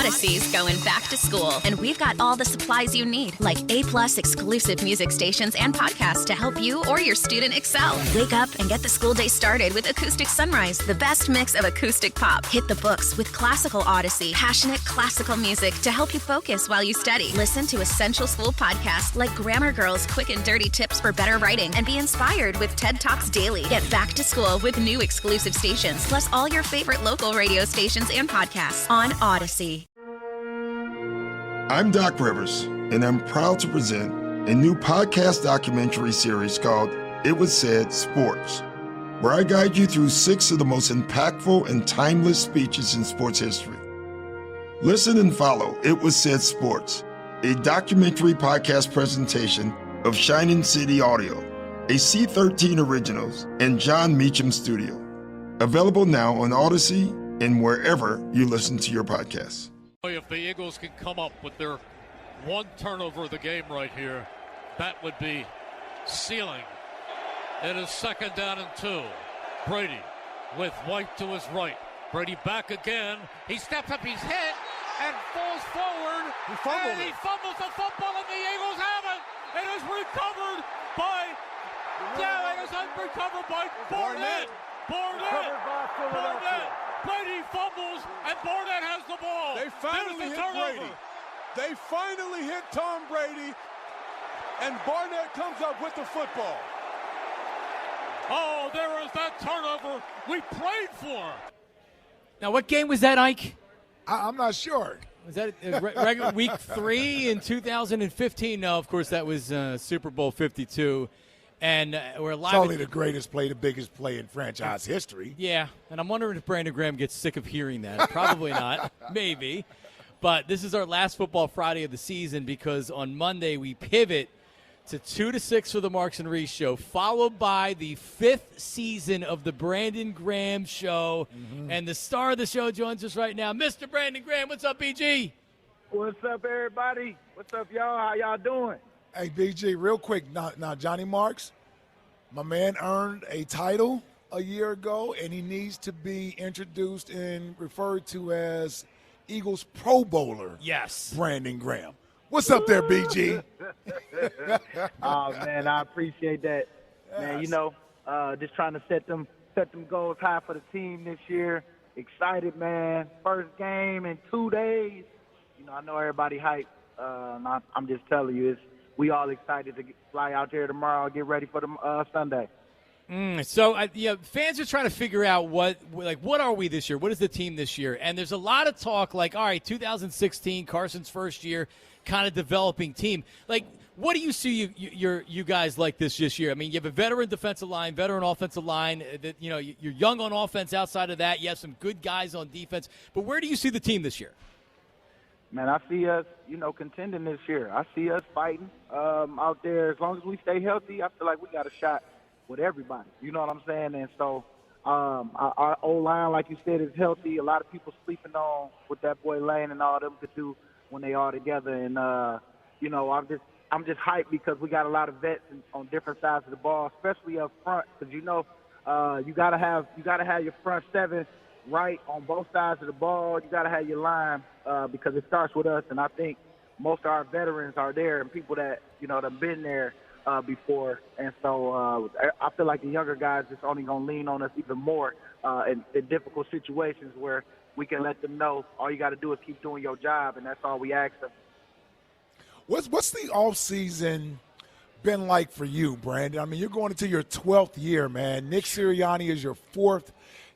Odyssey's going back to school, and we've got all the supplies you need, like A-plus exclusive music stations and podcasts to help you or your student excel. Wake up and get the school day started with Acoustic Sunrise, the best mix of acoustic pop. Hit the books with Classical Odyssey, passionate classical music to help you focus while you study. Listen to essential school podcasts like Grammar Girl's Quick and Dirty Tips for Better Writing, and be inspired with TED Talks Daily. Get back to school with new exclusive stations, plus all your favorite local radio stations and podcasts on Odyssey. I'm Doc Rivers, and I'm proud to present a new podcast documentary series called It Was Said Sports, where I guide you through 6 of the most impactful and timeless speeches in sports history. Listen and follow It Was Said Sports, a documentary podcast presentation of Shining City Audio, a C13 Originals, and John Meacham Studio. Available now on Odyssey and wherever you listen to your podcasts. If the Eagles can come up with their one turnover of the game right here, that would be sealing. It is 2nd down and 2. Brady with White to his right. Brady back again. He steps up, he's hit, and falls forward. He fumbles the football, and the Eagles have it. It is recovered by Barnett. Brady fumbles, and Barnett has the ball. They finally hit Brady. They finally hit Tom Brady, and Barnett comes up with the football. Oh, there is that turnover we prayed for. Now, what game was that, Ike? I'm not sure. Was that regular week 3 in 2015? No, of course, that was Super Bowl 52. And we're live. It's only the greatest play, the biggest play in franchise history. Yeah, and I'm wondering if Brandon Graham gets sick of hearing that. Probably not. Maybe. But this is our last Football Friday of the season because on Monday we pivot to 2 to 6 for the Marks and Reese Show, followed by the 5th season of the Brandon Graham Show. Mm-hmm. And the star of the show joins us right now, Mr. Brandon Graham. What's up, BG? What's up, everybody? What's up, y'all? How y'all doing? Hey, BG, real quick. Now, Johnny Marks, my man earned a title a year ago, and he needs to be introduced and referred to as Eagles Pro Bowler. Yes. Brandon Graham. What's up there, BG? Oh, man, I appreciate that. Yes. Man, you know, just trying to set them goals high for the team this year. Excited, man. First game in 2 days. You know, I know everybody hyped. I'm just telling you, we all excited to fly out there tomorrow and get ready for the Sunday. So, fans are trying to figure out what are we this year? What is the team this year? And there's a lot of talk like, all right, 2016, Carson's first year, kind of developing team. Like, what do you see you guys like this year? I mean, you have a veteran defensive line, veteran offensive line. That you're young on offense. Outside of that, you have some good guys on defense. But where do you see the team this year? Man, I see us, contending this year. I see us fighting out there. As long as we stay healthy, I feel like we got a shot with everybody. You know what I'm saying? And so our O-line, like you said, is healthy. A lot of people sleeping on what that boy Lane and all them could do when they all together. And, I'm just hyped because we got a lot of vets on different sides of the ball, especially up front, because you gotta have your front 7 right on both sides of the ball. You got to have your line because it starts with us, and I think most of our veterans are there and people that, that have been there before. And so I feel like the younger guys is only going to lean on us even more in difficult situations where we can let them know all you got to do is keep doing your job, and that's all we ask them. What's the offseason been like for you, Brandon? I mean, you're going into your 12th year, man. Nick Sirianni is your 4th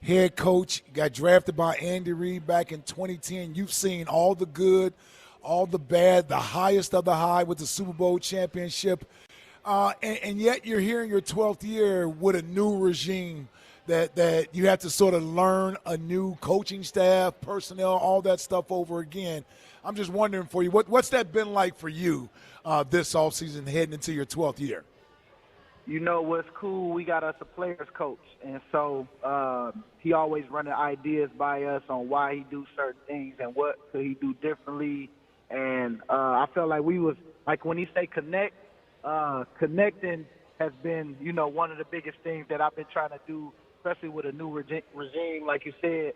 head coach. You got drafted by Andy Reid back in 2010. You've seen all the good, all the bad, the highest of the high with the Super Bowl championship. And yet you're here in your 12th year with a new regime that you have to sort of learn a new coaching staff, personnel, all that stuff over again. I'm just wondering for you, what's that been like for you this offseason heading into your 12th year? You know what's cool? We got us a players coach, and so he always running ideas by us on why he do certain things and what could he do differently. And I felt like we was like when he say connecting has been one of the biggest things that I've been trying to do especially with a new regime, like you said,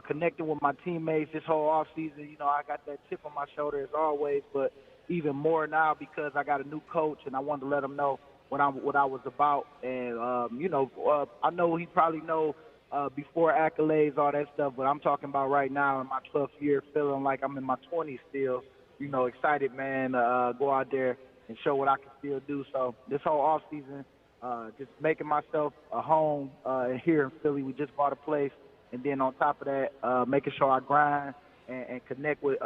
connecting with my teammates this whole offseason. You know, I got that chip on my shoulder as always, but even more now because I got a new coach, and I wanted to let him know what I was about. And, I know he probably know before accolades, all that stuff, but I'm talking about right now in my 12th year, feeling like I'm in my 20s still, you know, excited, man, go out there and show what I can still do. So this whole offseason, just making myself a home here in Philly. We just bought a place. And then on top of that, making sure I grind and connect with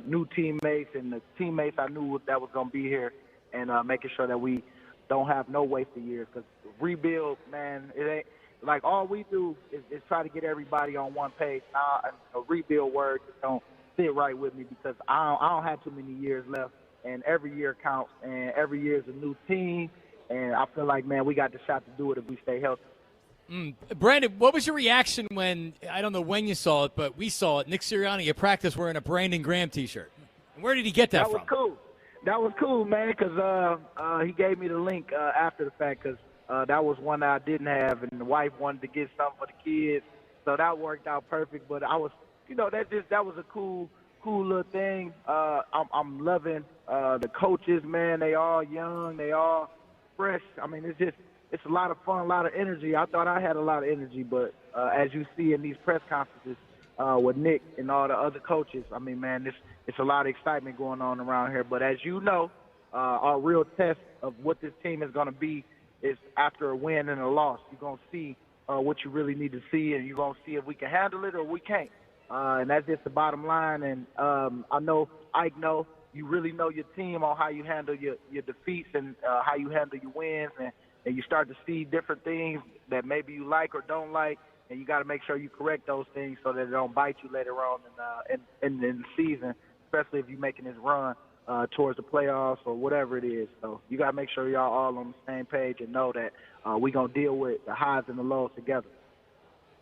new teammates and the teammates I knew that was going to be here, and making sure that we don't have no wasted years. Because rebuild, man, it ain't like all we do is try to get everybody on one page. Now, a rebuild word just don't sit right with me because I don't have too many years left, and every year counts, and every year is a new team. And I feel like, man, we got the shot to do it if we stay healthy. Brandon, what was your reaction when, I don't know when you saw it, but we saw it, Nick Sirianni at practice wearing a Brandon Graham T-shirt? And where did he get that from? That was cool, man, because he gave me the link after the fact because that was one that I didn't have, and the wife wanted to get something for the kids, so that worked out perfect. But I was, that was a cool little thing. I'm loving the coaches, man. They all young, they all fresh. I mean, it's a lot of fun, a lot of energy. I thought I had a lot of energy, but as you see in these press conferences with Nick and all the other coaches, I mean, man, it's a lot of excitement going on around here. But as you know, our real test of what this team is going to be is after a win and a loss. You're going to see what you really need to see, and you're going to see if we can handle it or we can't. And that's just the bottom line. And I know Ike know you really know your team on how you handle your defeats and how you handle your wins, and you start to see different things that maybe you like or don't like, and you got to make sure you correct those things so that it don't bite you later on in the season, especially if you're making this run towards the playoffs or whatever it is. So you got to make sure y'all all on the same page and know that we're going to deal with the highs and the lows together.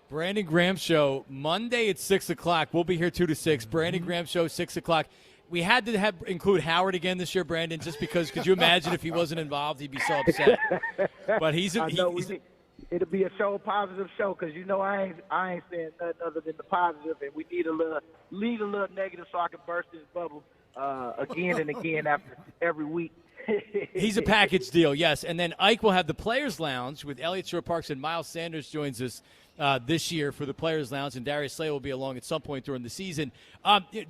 Brandon Graham Show, Monday at 6 o'clock. We'll be here 2 to 6. Brandon Graham Show, 6 o'clock. We had to include Howard again this year, Brandon, just because could you imagine if he wasn't involved, he'd be so upset. But it'll be a positive show because I ain't saying nothing other than the positive, and we need a little negative so I can burst this bubble again and again after every week. He's a package deal, yes. And then Ike will have the Players Lounge with Elliott Shore-Parks, and Miles Sanders joins us this year for the Players Lounge, and Darius Slay will be along at some point during the season.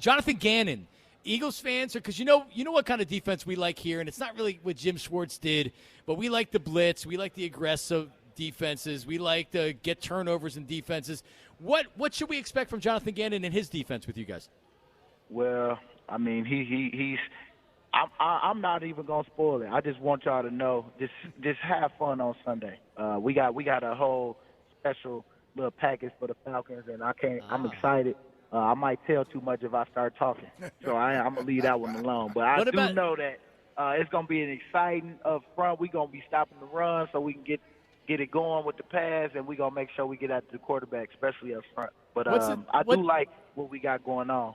Jonathan Gannon. Eagles fans, because you know what kind of defense we like here, and it's not really what Jim Schwartz did, but we like the blitz, we like the aggressive defenses, we like to get turnovers in defenses. What should we expect from Jonathan Gannon and his defense with you guys? Well, I mean, I'm not even gonna spoil it. I just want y'all to know, just have fun on Sunday. We got a whole special little package for the Falcons, and I'm excited. I might tell too much if I start talking, so I'm going to leave that one alone. But I do know that it's going to be an exciting up front. We're going to be stopping the run so we can get it going with the pass, and we're going to make sure we get after the quarterback, especially up front. But I do like what we got going on.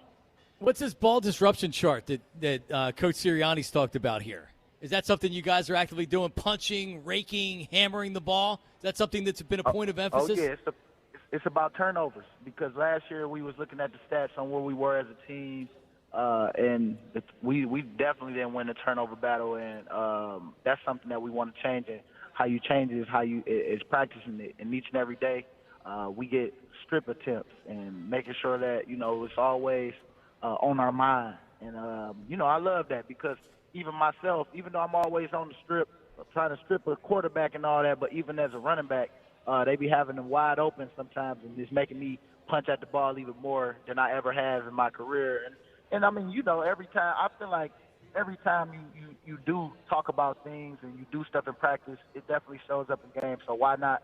What's this ball disruption chart that Coach Sirianni's talked about here? Is that something you guys are actively doing, punching, raking, hammering the ball? Is that something that's been a point of emphasis? Oh, yeah, it's about turnovers because last year we was looking at the stats on where we were as a team, and we definitely didn't win the turnover battle, and that's something that we want to change. And how you change it is practicing it, and each and every day we get strip attempts and making sure that it's always on our mind. And I love that because even myself, even though I'm always on the strip, trying to strip a quarterback and all that, but even as a running back. They be having them wide open sometimes, and it's making me punch at the ball even more than I ever have in my career. And I mean, every time I feel like every time you do talk about things and you do stuff in practice, it definitely shows up in games. So why not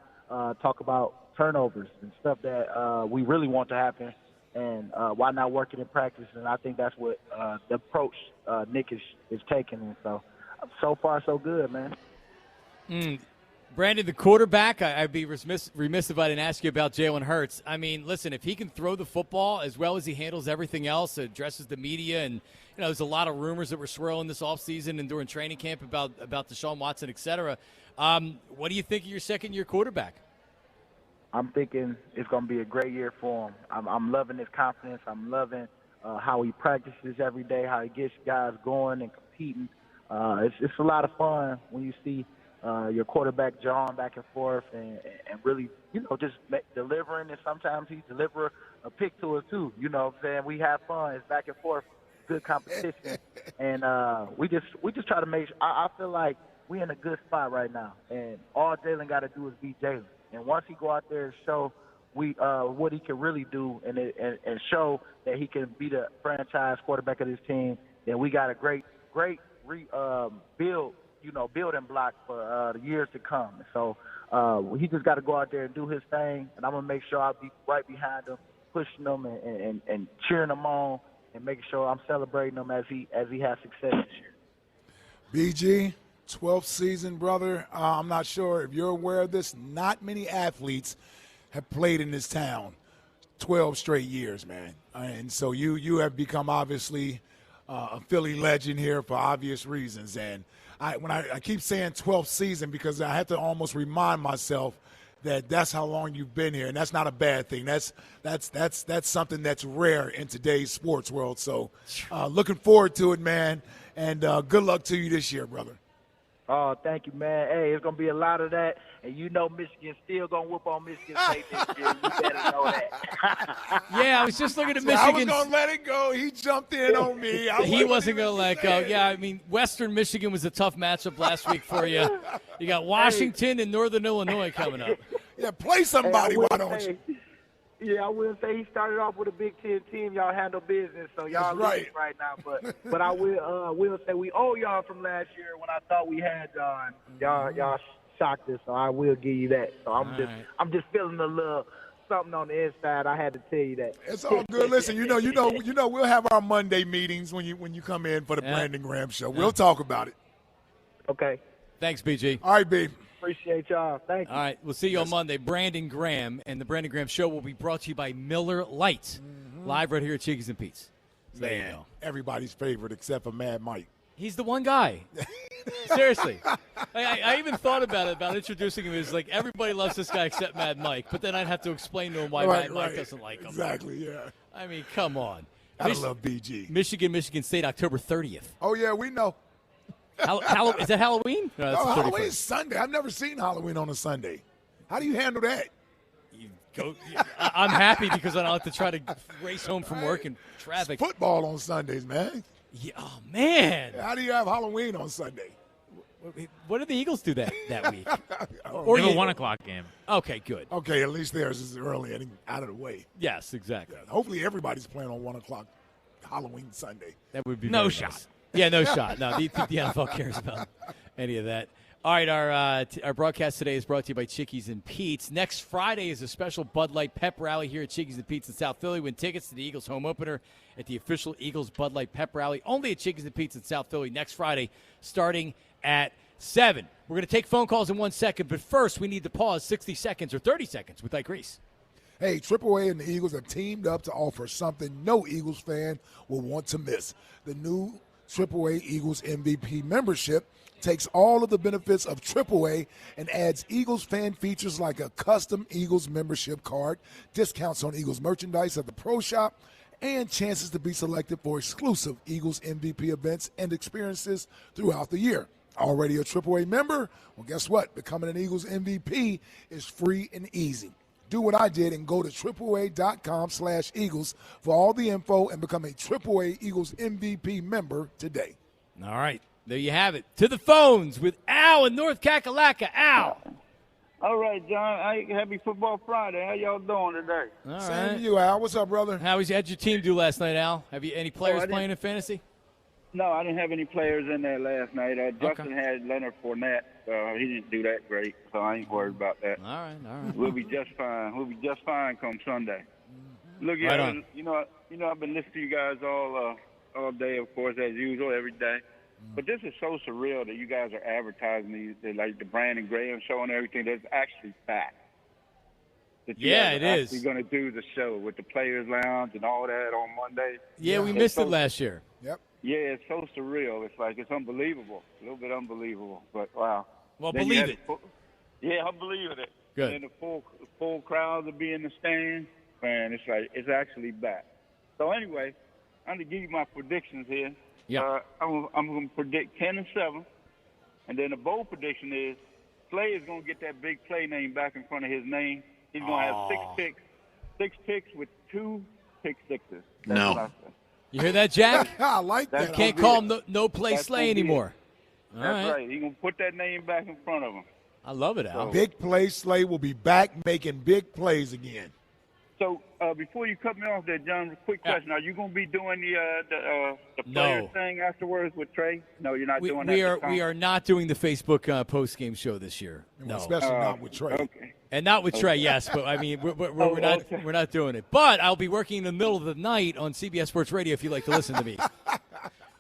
talk about turnovers and stuff that we really want to happen, and why not work it in practice? And I think that's what the approach Nick is taking. And so far so good, man. Brandon, the quarterback, I'd be remiss if I didn't ask you about Jalen Hurts. I mean, listen, if he can throw the football as well as he handles everything else, addresses the media, and there's a lot of rumors that were swirling this offseason and during training camp about Deshaun Watson, et cetera. What do you think of your second-year quarterback? I'm thinking it's going to be a great year for him. I'm loving his confidence. I'm loving how he practices every day, how he gets guys going and competing. It's a lot of fun when you see your quarterback jawing back and forth and really, just delivering. And sometimes he deliver a pick to us too. You know what I'm saying? We have fun. It's back and forth, good competition. And we just try to make sure. I feel like we're in a good spot right now. And all Jalen got to do is beat Jalen. And once he go out there and show what he can really do and show that he can be the franchise quarterback of this team, then we got a great building block for the years to come. So he just got to go out there and do his thing, and I'm going to make sure I'll be right behind him, pushing him and cheering him on and making sure I'm celebrating him as he has success this year. BG, 12th season, brother. I'm not sure if you're aware of this. Not many athletes have played in this town 12 straight years, man. And so you have become obviously a Philly legend here for obvious reasons. And I keep saying 12th season because I have to almost remind myself that that's how long you've been here, and that's not a bad thing. That's something that's rare in today's sports world. So looking forward to it, man, and good luck to you this year, brother. Oh, thank you, man. Hey, it's going to be a lot of that. And Michigan's still going to whoop on Michigan State this year. You better know that. Yeah, I was just looking at So Michigan. I was going to let it go. He jumped in on me. He wasn't going to let go. Yeah, I mean, Western Michigan was a tough matchup last week for you. You got Washington and Northern Illinois coming up. Yeah, play somebody, why don't you? Yeah, I will say he started off with a Big Ten team. Y'all handle business, so y'all losing right now. But I will say we owe y'all from last year when I thought we had y'all. Y'all shocked us, so I will give you that. So I'm just feeling a little something on the inside. I had to tell you that. It's all good. Listen, you know, we'll have our Monday meetings when you come in for the Brandon Graham show. We'll talk about it. Okay. Thanks, BG. All right, B. Appreciate y'all. Thank you. All right, we'll see you on Monday. Brandon Graham, and the Brandon Graham Show will be brought to you by Miller Lite, live right here at Chickies and Pete's. So there you go. Everybody's favorite except for Mad Mike. He's the one guy. Seriously. I even thought about introducing him as like everybody loves this guy except Mad Mike, but then I'd have to explain to him why Mad Mike doesn't like him. Exactly, yeah. I mean, come on. I love BG. Michigan State, October 30th. Oh, yeah, we know. Is that Halloween? No, that's Halloween is Sunday. I've never seen Halloween on a Sunday. How do you handle that? I'm happy because I don't have to try to race home from work in traffic. It's football on Sundays, man. Yeah, oh, man. How do you have Halloween on Sunday? What did the Eagles do that week? Or a 1 o'clock game. Okay, good. Okay, at least theirs is early and out of the way. Yes, exactly. Yeah, hopefully everybody's playing on 1 o'clock Halloween Sunday. That would be no very shot. Nice. Yeah, no shot. No, the NFL cares about any of that. All right, our broadcast today is brought to you by Chickies and Pete's. Next Friday is a special Bud Light pep rally here at Chickies and Pete's in South Philly. Win tickets to the Eagles home opener at the official Eagles Bud Light pep rally, only at Chickies and Pete's in South Philly next Friday, starting at 7. We're going to take phone calls in 1 second, but first we need to pause 60 seconds or 30 seconds with Ike Reese. Hey, AAA and the Eagles have teamed up to offer something no Eagles fan will want to miss. The new AAA Eagles MVP membership takes all of the benefits of AAA and adds Eagles fan features like a custom Eagles membership card, discounts on Eagles merchandise at the Pro Shop, and chances to be selected for exclusive Eagles MVP events and experiences throughout the year. Already a AAA member? Well, guess what? Becoming an Eagles MVP is free and easy. Do what I did and go to AAA.com/Eagles for all the info and become a AAA Eagles MVP member today. All right. There you have it. To the phones with Al in North Kakalaka. Al. All right, John. Happy Football Friday. How y'all doing today? All Same right. to you, Al. What's up, brother? How'd your team do last night, Al? Have you any players playing in fantasy? No, I didn't have any players in there last night. Justin had Leonard Fournette. He didn't do that great, so I ain't worried about that. All right. We'll be just fine. We'll be just fine come Sunday. Look, Right you know, I've been listening to you guys all day, of course, as usual, every day. But this is so surreal that you guys are advertising these, like the Brandon Graham show and everything. That's actually fact. That you guys it are is. actually going to do the show with the Players Lounge and all that on Monday. Yeah, we missed it last year. Yep. Yeah, it's so surreal. It's like it's unbelievable. A little bit unbelievable, but wow. Well, Then believe it. Yeah, I'm believing it. Good. And the full crowds will be in the stands. Man, it's actually back. So anyway, I'm going to give you my predictions here. Yeah. I'm going to predict 10-7. And then the bold prediction is Slay is going to get that big play name back in front of his name. He's going to have 6 picks with 2 pick sixes. That's what I say. You hear that, Jack? I like that. You can't call him no play Slay anymore. That's right. He's going to put that name back in front of him. I love it, Al. Big play Slay will be back making big plays again. So before you cut me off there, John, quick question. Are you going to be doing the player thing afterwards with Trey? No, you're not doing that. We are not doing the Facebook post-game show this year. No. Especially not with Trey. Okay. And not with Trey, yes, but I mean we're not doing it. But I'll be working in the middle of the night on CBS Sports Radio if you'd like to listen to me.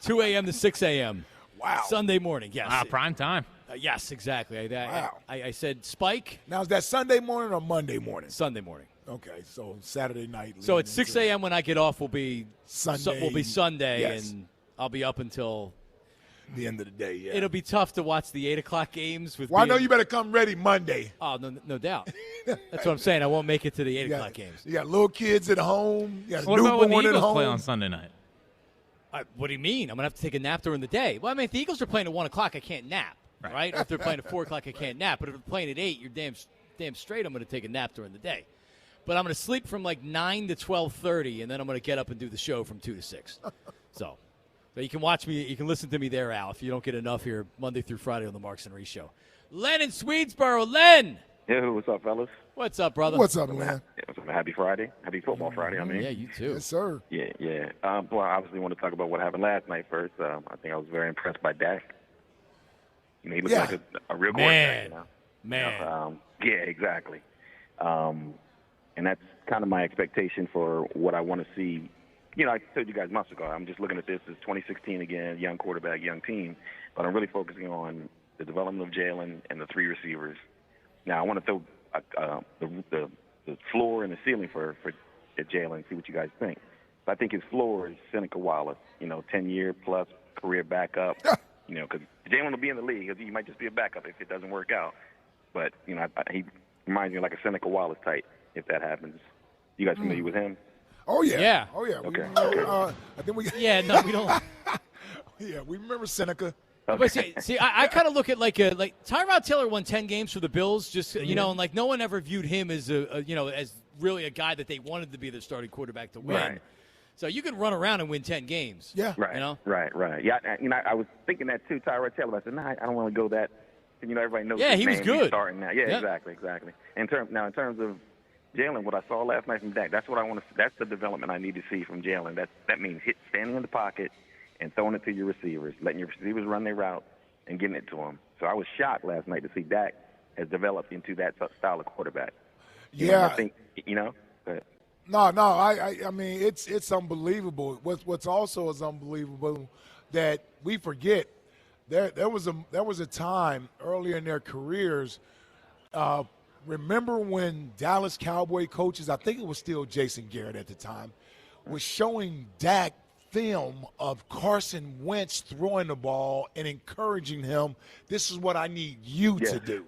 2 a.m. to 6 a.m. Wow. Sunday morning, yes. Prime time. Yes, exactly. Wow. I said Spike. Now, is that Sunday morning or Monday morning? Sunday morning. Okay, so Saturday night. So at 6 a.m. when I get off will be Sunday. Yes. And I'll be up until the end of the day. Yeah, it'll be tough to watch the 8 o'clock games. I know you better come ready Monday. Oh, no doubt. That's what I'm saying. I won't make it to the 8 o'clock games. You got little kids at home. You got a What about when the newborn at Eagles home. play on Sunday night? What do you mean? I'm going to have to take a nap during the day. Well, I mean, if the Eagles are playing at 1 o'clock, I can't nap, right? Or if they're playing at 4 o'clock, I can't nap. But if they're playing at 8, you're damn straight I'm going to take a nap during the day. But I'm going to sleep from like 9 to 12:30, and then I'm going to get up and do the show from 2 to 6. So you can watch me. You can listen to me there, Al, if you don't get enough here Monday through Friday on the Marks and Reese Show. Len in Swedesboro. Len! Yeah, what's up, fellas? What's up, brother? What's up, man? Happy Friday. Happy Football Friday, I mean. Yeah, you too. Yes, sir. Yeah. Well, I obviously want to talk about what happened last night first. I think I was very impressed by Dak. You know, he looked like a real quarterback. You know? Man. Yeah, exactly. And that's kind of my expectation for what I want to see. You know, I told you guys months ago, I'm just looking at this as 2016 again, young quarterback, young team. But I'm really focusing on the development of Jalen and the 3 receivers. Now, I want to throw the floor and the ceiling for Jalen and see what you guys think. So I think his floor is Seneca Wallace, 10-year-plus career backup. Because Jalen will be in the league. He might just be a backup if it doesn't work out. But, he reminds me like a Seneca Wallace type if that happens. You guys familiar with him? Oh, yeah. Yeah. Oh, yeah. Okay. I think we Yeah, no, we don't. Yeah, we remember Seneca. But see, I kind of look at like Tyrod Taylor won 10 games for the Bills, just and like no one ever viewed him as as really a guy that they wanted to be their starting quarterback to win. Right. So you could run around and win 10 games. Yeah. Right. Right. Yeah, I was thinking that too, Tyrod Taylor. I said, I don't want to go that. Everybody knows. Yeah, his he was name. good. He's starting now. Yeah, Yep. exactly. In terms of Jalen, what I saw last night from Dak, that's what I want to. That's the development I need to see from Jalen. That means standing in the pocket and throwing it to your receivers, letting your receivers run their route and getting it to them. So I was shocked last night to see Dak has developed into that style of quarterback. Yeah. I think but No. I mean, it's unbelievable. What's also is unbelievable that we forget there was a time earlier in their careers. Remember when Dallas Cowboy coaches, I think it was still Jason Garrett at the time, was showing Dak film of Carson Wentz throwing the ball and encouraging him, this is what I need you to do.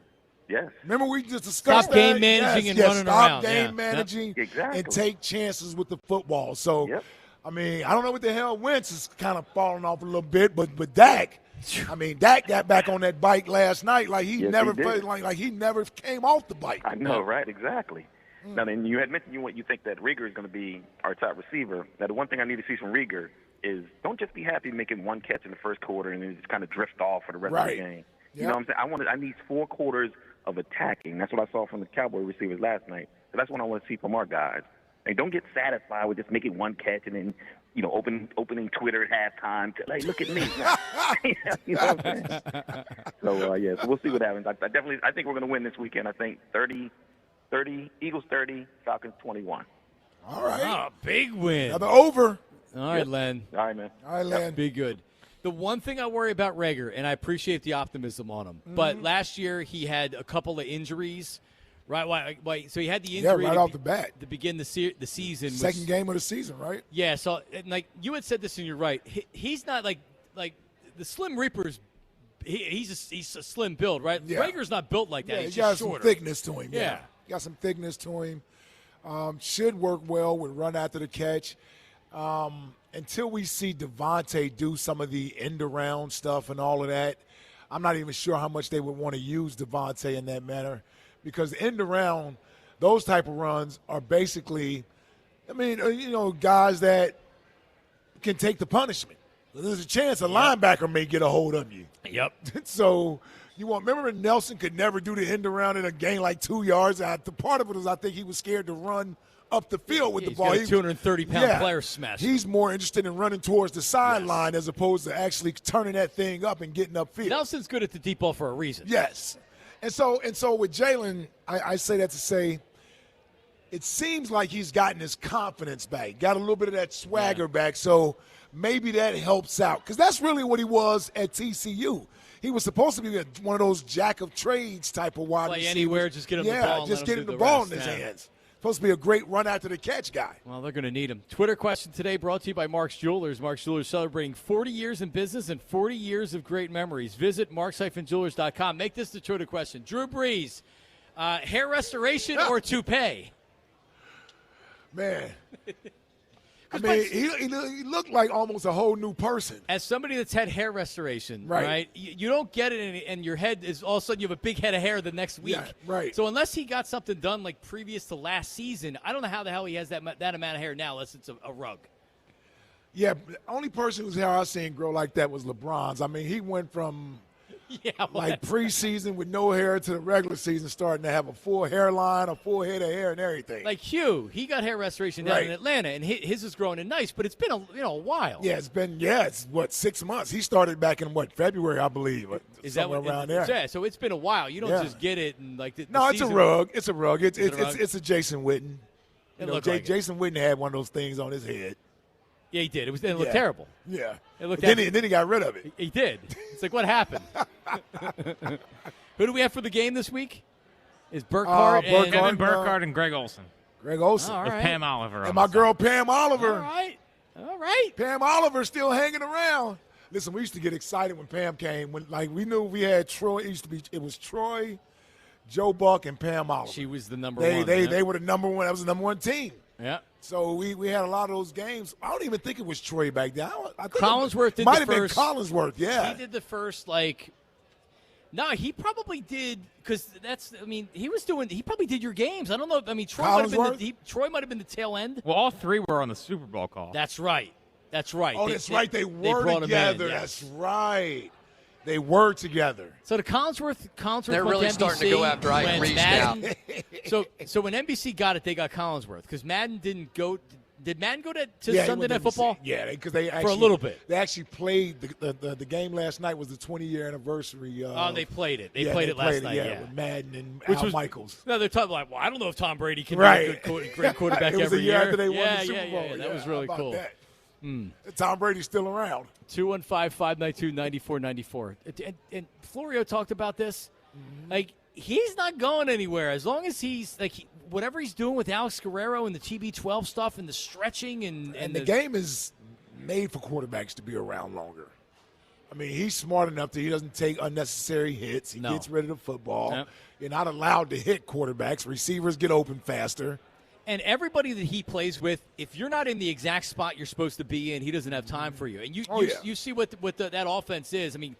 Yes. Remember we just discussed Stop game managing and running around. Stop game managing and take chances with the football. So, I mean, I don't know what the hell Wentz is kind of falling off a little bit, but Dak, Dak got back on that bike last night like he never played, like he never came off the bike. I know, right? Exactly. Now, then you had mentioned you think that Rieger is going to be our top receiver. Now, the one thing I need to see from Rieger is don't just be happy making one catch in the first quarter and then just kind of drift off for the rest of the game. You know what I'm saying? I need 4 quarters of attacking. That's what I saw from the Cowboy receivers last night. So that's what I want to see from our guys. And don't get satisfied with just making one catch and then, opening Twitter at halftime. Like, look at me. You know what I'm saying? So we'll see what happens. I think we're going to win this weekend. I think 30, Eagles 30, Falcons 21. All right. Oh, big win. Another over. All right, Len. All right, man. All right, Len. Be good. The one thing I worry about Rager, and I appreciate the optimism on him, but last year he had a couple of injuries, right? So he had the injury right off the bat to begin the season. Second game of the season, right? Yeah. So, like you had said this, and you're right. He's not like the Slim Reaper's he's a slim build, right? Yeah. Rager's not built like that. Yeah, he's he got just some shorter. thickness to him. Yeah. He got some thickness to him. Should work well with run after the catch. Until we see Devontae do some of the end-around stuff and all of that, I'm not even sure how much they would want to use Devontae in that manner, because end-around, those type of runs are basically, guys that can take the punishment. There's a chance a linebacker may get a hold of you. Yep. So remember when Nelson could never do the end-around in a gain like 2 yards? The part of it was I think he was scared to run up the field with the ball. He's got a 230-pound player smash. He's more interested in running towards the sideline as opposed to actually turning that thing up and getting upfield. Nelson's good at the deep ball for a reason. Yes. And so with Jalen, I say that to say it seems like he's gotten his confidence back, got a little bit of that swagger back, so maybe that helps out. Because that's really what he was at TCU. He was supposed to be one of those jack-of-trades type of wide receivers. Play anywhere, just get him the ball. Yeah, just get him the ball in his hands. Supposed to be a great run-after-the-catch guy. Well, they're going to need him. Twitter question today brought to you by Mark's Jewelers. Mark's Jewelers celebrating 40 years in business and 40 years of great memories. Visit marks-jewelers.com. Make this the Twitter question. Drew Brees, hair restoration or toupee? Man. He looked like almost a whole new person. As somebody that's had hair restoration, right? You don't get it, and your head is all of a sudden you have a big head of hair the next week. Yeah, right. So unless he got something done like previous to last season, I don't know how the hell he has that amount of hair now unless it's a rug. Yeah, the only person whose hair I've seen grow like that was LeBron's. He went from preseason with no hair to the regular season starting to have a full hairline, a full head of hair and everything. Like Hugh, he got hair restoration down in Atlanta, and his is growing in nice, but it's been a while. Yeah, it's 6 months. He started back in February, I believe. Is that around there? Yeah, so it's been a while. You don't just get it and like No, it's a rug. It's a rug. It's a Jason Witten. Jason Witten had one of those things on his head. Yeah, he did. It looked terrible. Yeah. It looked then he got rid of it. He did. It's like, what happened? Who do we have for the game this week? Is Burkhardt and Kevin Burkhardt and Greg Olson. Greg Olson. All right. With Pam Oliver. And my girl Pam Oliver. All right. Pam Oliver still hanging around. Listen, we used to get excited when Pam came. We knew we had Troy. It was Troy, Joe Buck, and Pam Oliver. She was the number one. They were the number one. That was the number one team. Yeah. So we had a lot of those games. I don't even think it was Troy back then. I think Collinsworth did might the have first. been Collinsworth, yeah. He did the first, No, he probably did, because he probably did your games. I don't know. Troy might have been the tail end. Well, all three were on the Super Bowl call. That's right. Oh, that's right. They were together. That's right. They were together. So the Collinsworth they're really NBC, starting to go after Ike Reese now. So when NBC got it, they got Collinsworth because Madden didn't go. Did Madden go to Sunday Night Football? Yeah, because they actually, for a little bit. They actually played the game last night was the 20-year anniversary. They played it. They played it last night. Yeah, with Madden and Al Michaels. No, they're talking like, I don't know if Tom Brady can be a great quarterback it was every the year after they won yeah, the Super Bowl. Yeah, that was really cool. That? Tom Brady's still around. 215-592-9494. And Florio talked about this. Like, he's not going anywhere as long as he's whatever he's doing with Alex Guerrero and the TB12 stuff and the stretching and the game is made for quarterbacks to be around longer. He's smart enough that he doesn't take unnecessary hits. He gets rid of the football. Yep. You're not allowed to hit quarterbacks. Receivers get open faster. And everybody that he plays with, if you're not in the exact spot you're supposed to be in, he doesn't have time for you. And you see what that offense is. We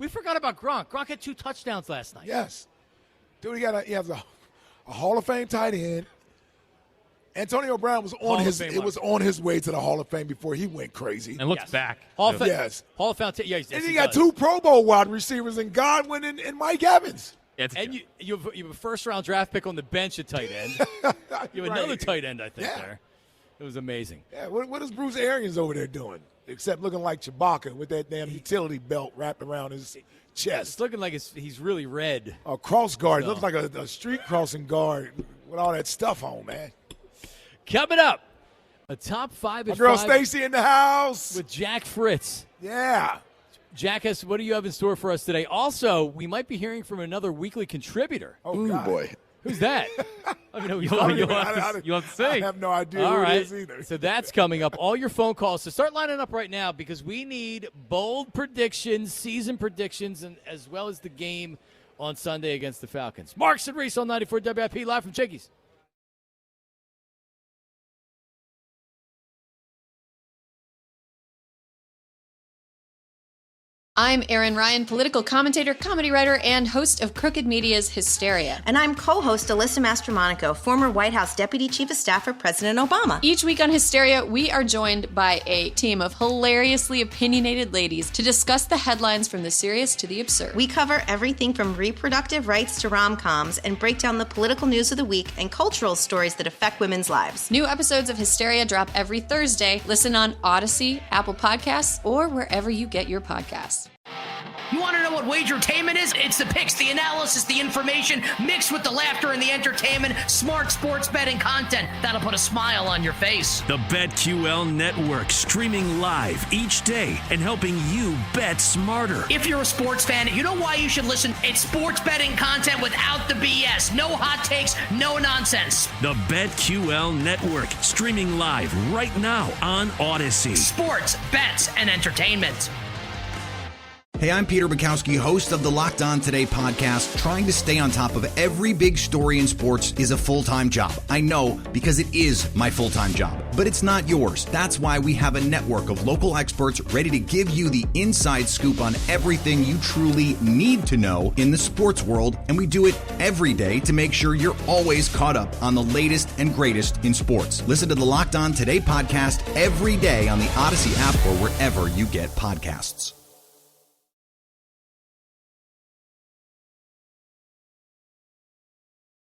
forgot about Gronk. Gronk had 2 touchdowns last night. Yes. Dude, he has a Hall of Fame tight end. Antonio Brown was on his way to the Hall of Fame before he went crazy. And looks back. Hall of Fame. Yes, and he got 2 Pro Bowl wide receivers in Godwin and Mike Evans. And you have a first-round draft pick on the bench at tight end. You have another tight end, I think, there. It was amazing. Yeah, what is Bruce Arians over there doing? Except looking like Chewbacca with that damn utility belt wrapped around his chest. It's looking like he's really red. A cross guard. It looks like a street crossing guard with all that stuff on, man. Coming up, a top 5 My girl Stacy in the house. With Jack Fritz. Yeah. Jack, what do you have in store for us today? Also, we might be hearing from another weekly contributor. Oh, God. Boy. Who's that? I mean, You'll have to see. I have no idea All who right. it is either. So that's coming up. All your phone calls. So start lining up right now because we need bold predictions, season predictions, and as well as the game on Sunday against the Falcons. Marks and Reese on 94 WIP live from Chickies. I'm Erin Ryan, political commentator, comedy writer, and host of Crooked Media's Hysteria. And I'm co-host Alyssa Mastromonaco, former White House Deputy Chief of Staff for President Obama. Each week on Hysteria, we are joined by a team of hilariously opinionated ladies to discuss the headlines from the serious to the absurd. We cover everything from reproductive rights to rom-coms and break down the political news of the week and cultural stories that affect women's lives. New episodes of Hysteria drop every Thursday. Listen on Odyssey, Apple Podcasts, or wherever you get your podcasts. You want to know what wagertainment is? It's the picks, the analysis, the information, mixed with the laughter and the entertainment, smart sports betting content that'll put a smile on your face. The BetQL Network, streaming live each day and helping you bet smarter. If you're a sports fan, you know why you should listen. It's sports betting content without the BS. No hot takes, no nonsense. The BetQL Network, streaming live right now on Odyssey. Sports, bets, and entertainment. Hey, I'm Peter Bukowski, host of the Locked On Today podcast. Trying to stay on top of every big story in sports is a full-time job. I know, because it is my full-time job. But it's not yours. That's why we have a network of local experts ready to give you the inside scoop on everything you truly need to know in the sports world. And we do it every day to make sure you're always caught up on the latest and greatest in sports. Listen to the Locked On Today podcast every day on the Odyssey app or wherever you get podcasts.